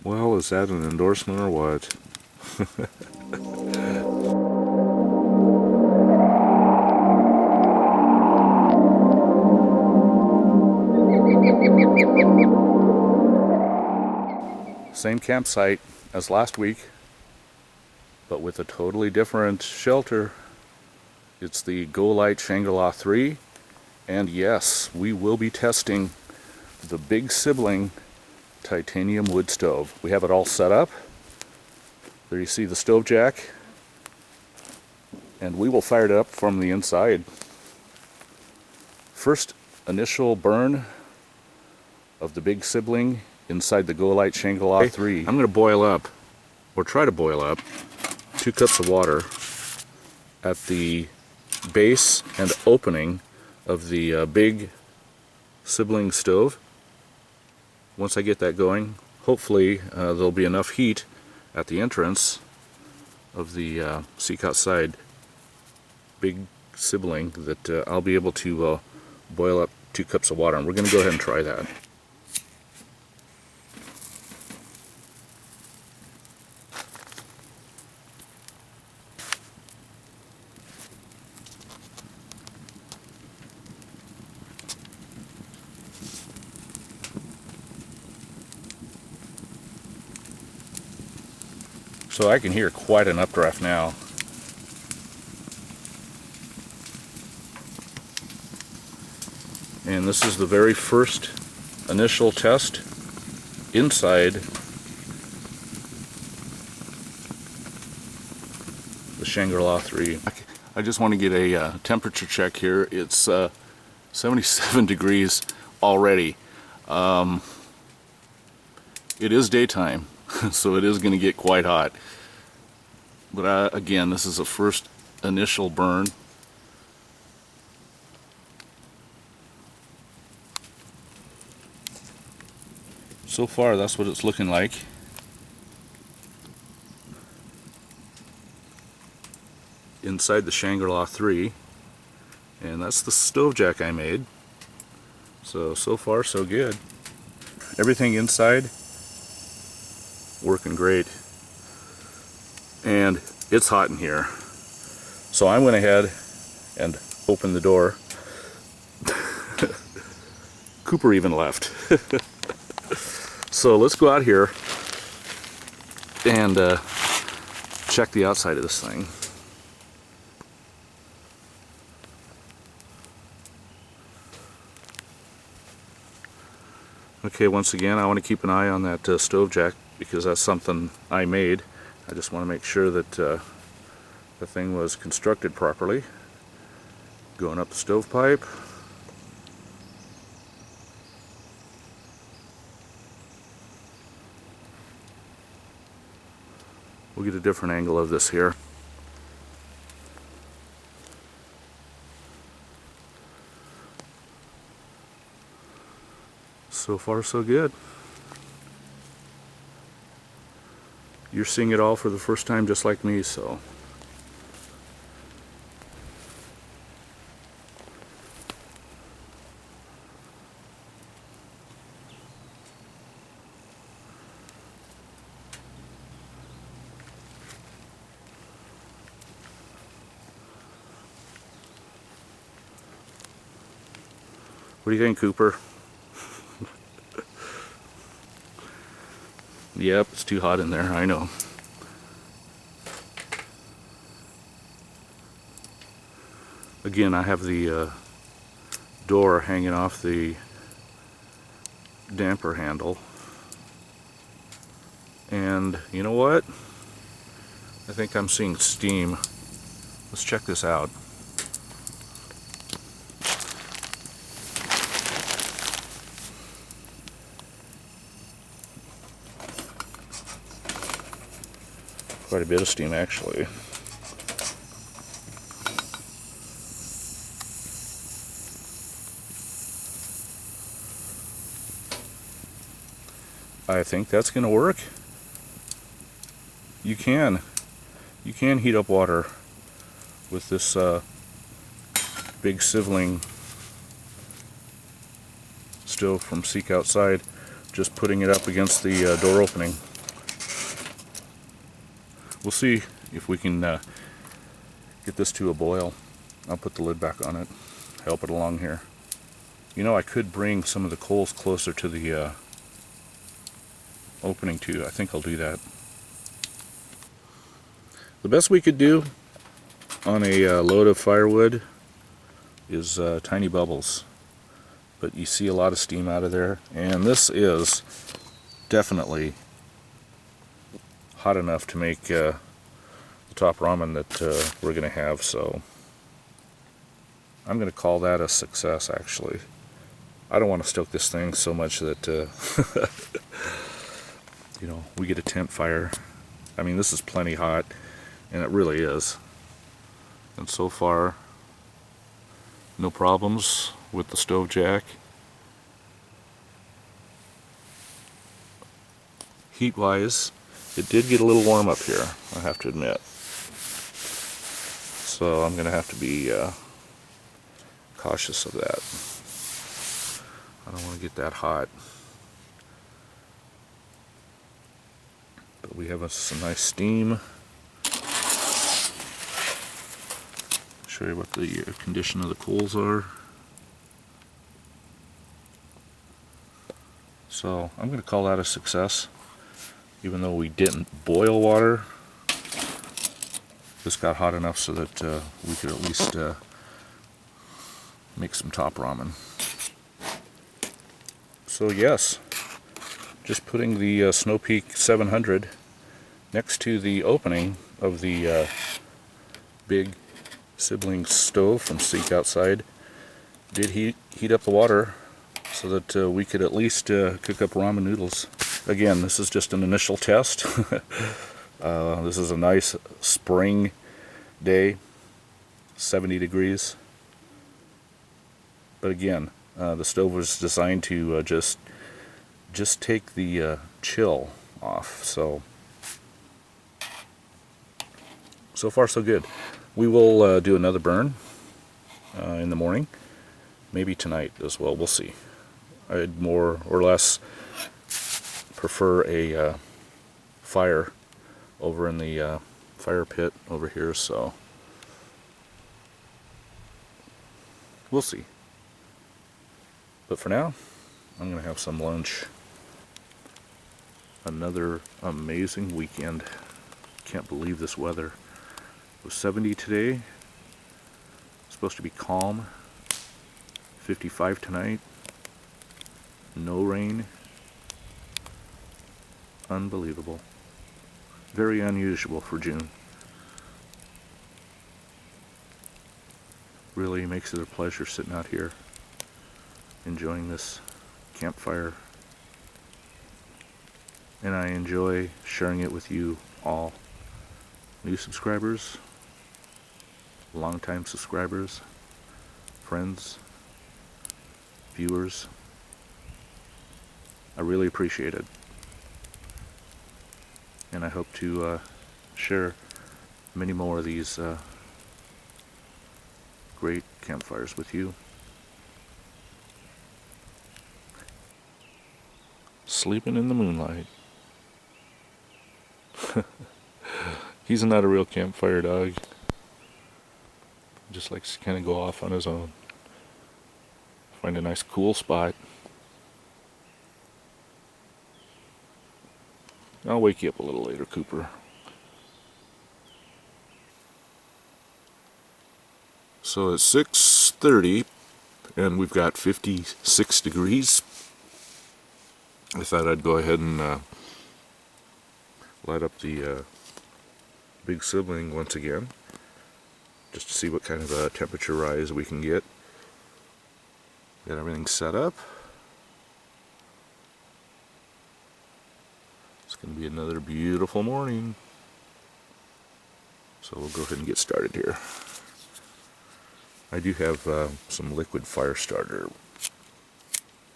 Well, is that an endorsement or what? Same campsite as last week, but with a totally different shelter. It's the Go-Lite Shangri-La 3, and yes, we will be testing the big sibling titanium wood stove. We have it all set up. There you see the stove jack, and we will fire it up from the inside. First initial burn of the big sibling inside the Go-Lite Shangri-La 3. I'm going to boil up, or try to boil up, 2 cups of water at the base and opening of the big sibling stove. Once I get that going, hopefully there'll be enough heat at the entrance of the Seek Outside big sibling that I'll be able to boil up 2 cups of water, and we're going to go ahead and try that. So I can hear quite an updraft now. And this is the very first initial test inside the Shangri-La 3. I just want to get a temperature check here. It's 77 degrees already. It is daytime, so it is going to get quite hot. But again, this is the first initial burn. So far, that's what it's looking like. Inside the Shangri-La 3, and that's the stove jack I made. So far so good. Everything inside working great, and it's hot in here. So I went ahead and opened the door. Cooper even left. So let's go out here and check the outside of this thing. Okay, once again, I want to keep an eye on that stove jack, because that's something I made. I just want to make sure that the thing was constructed properly. Going up the stovepipe. We'll get a different angle of this here. So far so good. You're seeing it all for the first time just like me, so. What do you think, Cooper? Yep, it's too hot in there, I know. Again, I have the door hanging off the damper handle. And you know what? I think I'm seeing steam. Let's check this out. Quite a bit of steam, actually. I think that's going to work. You can heat up water with this big sibling stove from Seek Outside, just putting it up against the door opening. we'll see if we can get this to a boil. I'll put the lid back on it, help it along here. You know, I could bring some of the coals closer to the opening too. I think I'll do that. The best we could do on a load of firewood is tiny bubbles, but you see a lot of steam out of there, and this is definitely hot enough to make the top ramen that we're going to have, so I'm going to call that a success. Actually, I don't want to stoke this thing so much that you know, we get a tent fire. I mean, this is plenty hot, and it really is. And so far, no problems with the stove jack. Heat-wise, it did get a little warm up here, I have to admit. So I'm going to have to be cautious of that. I don't want to get that hot. But we have some nice steam. Show you what the condition of the coals are. So I'm going to call that a success. Even though we didn't boil water, this got hot enough so that we could at least make some top ramen. So yes, just putting the Snowpeak 700 next to the opening of the big sibling stove from Seek Outside did heat up the water so that we could at least cook up ramen noodles. Again, this is just an initial test. This is a nice spring day, 70 degrees. But again, the stove was designed to just take the chill off. So far so good. We will do another burn in the morning, maybe tonight as well. We'll see. I'd more or less prefer a fire over in the fire pit over here, so we'll see. But for now, I'm going to have some lunch. Another amazing weekend. Can't believe this weather. It was 70 today. It's supposed to be calm. 55 tonight. No rain. Unbelievable. Very unusual for June. Really makes it a pleasure sitting out here enjoying this campfire, and I enjoy sharing it with you all. New subscribers, longtime subscribers, friends, viewers. I really appreciate it, and I hope to share many more of these great campfires with you. Sleeping in the moonlight. He's not a real campfire dog. Just likes to kind of go off on his own. Find a nice cool spot. I'll wake you up a little later, Cooper. So it's 6:30 and we've got 56 degrees. I thought I'd go ahead and light up the big sibling once again, just to see what kind of a temperature rise we can get. Got everything set up. It's going to be another beautiful morning. So we'll go ahead and get started here. I do have some liquid fire starter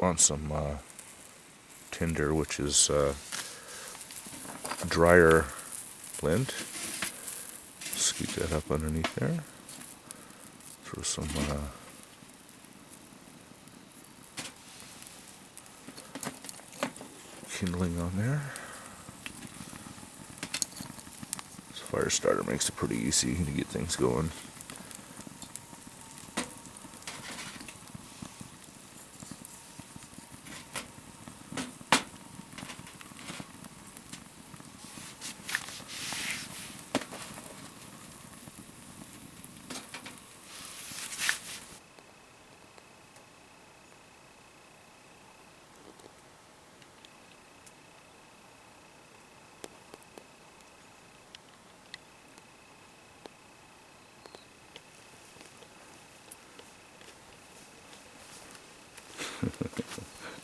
on some tinder, which is dryer lint. Scoot that up underneath there. Throw some kindling on there. So Fire starter makes it pretty easy to get things going.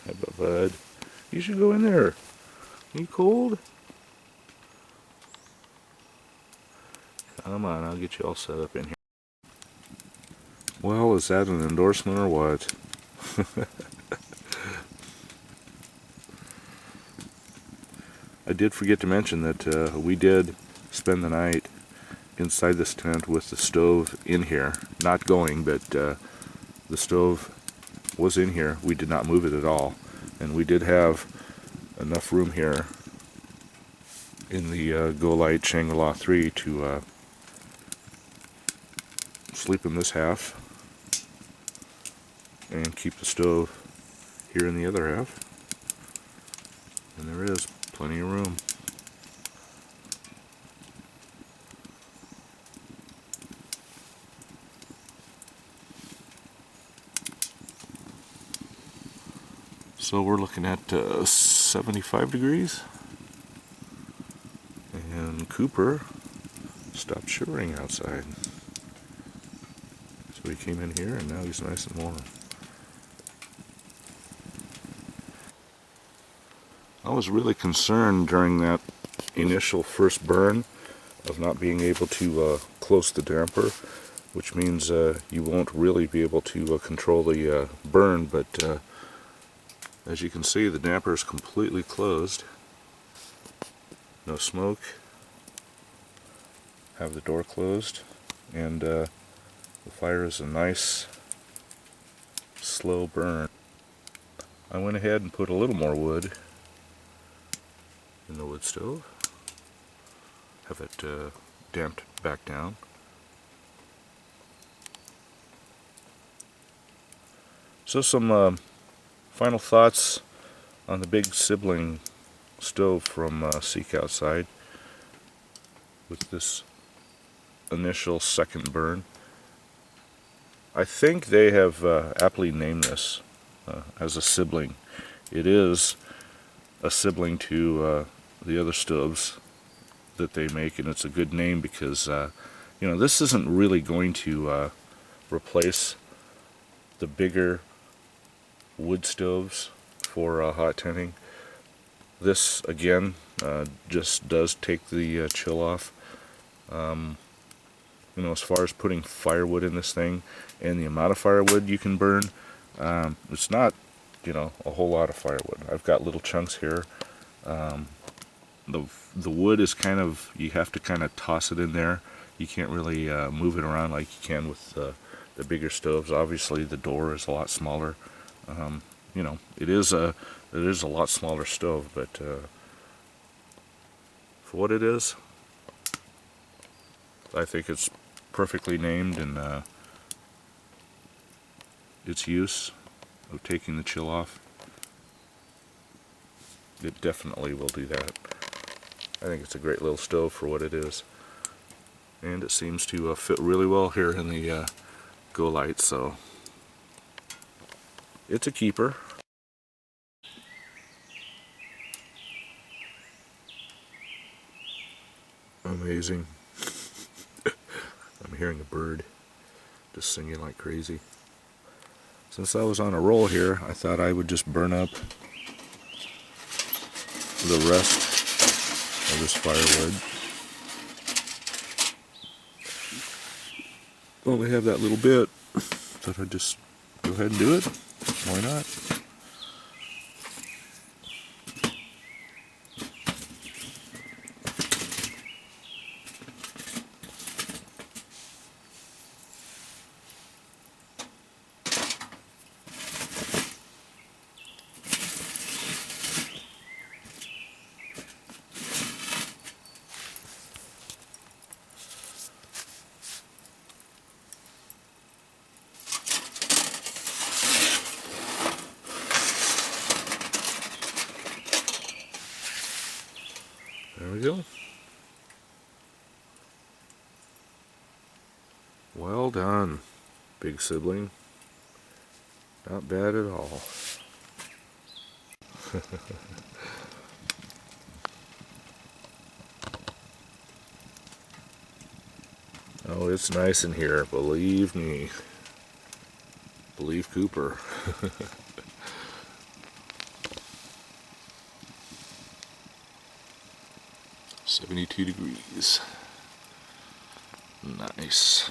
Hi, bud. You should go in there. Are you cold? Come on, I'll get you all set up in here. Well, is that an endorsement or what? I did forget to mention that we did spend the night inside this tent with the stove in here. Not going, but the stove was in here. We did not move it at all. And we did have enough room here in the Go-Lite Shangri-La 3 to sleep in this half and keep the stove here in the other half. And there is plenty of room. So we're looking at 75 degrees. And Cooper stopped shivering outside. So he came in here and now he's nice and warm. I was really concerned during that initial first burn of not being able to close the damper, which means you won't really be able to control the burn, but as you can see, the damper is completely closed. No smoke. Have the door closed, and the fire is a nice slow burn. I went ahead and put a little more wood in the wood stove. Have it damped back down. So some final thoughts on the big sibling stove from Seek Outside with this initial second burn. I think they have aptly named this as a sibling. It is a sibling to the other stoves that they make, and it's a good name because you know, this isn't really going to replace the bigger wood stoves for hot tenting. This again just does take the chill off. You know, as far as putting firewood in this thing and the amount of firewood you can burn, it's not, you know, a whole lot of firewood. I've got little chunks here. The wood is kind of, you have to kind of toss it in there. You can't really move it around like you can with the bigger stoves. Obviously the door is a lot smaller. You know, it is a lot smaller stove, but for what it is, I think it's perfectly named, and its use of taking the chill off, it definitely will do that. I think it's a great little stove for what it is, and it seems to fit really well here in the Go-Lite, so it's a keeper. Amazing. I'm hearing a bird just singing like crazy. Since I was on a roll here, I thought I would just burn up the rest of this firewood. Only have that little bit. Thought I'd just go ahead and do it. Why not? There we go. Well done, big sibling. Not bad at all. Oh, it's nice in here, believe me. Believe Cooper. 72 degrees. Nice.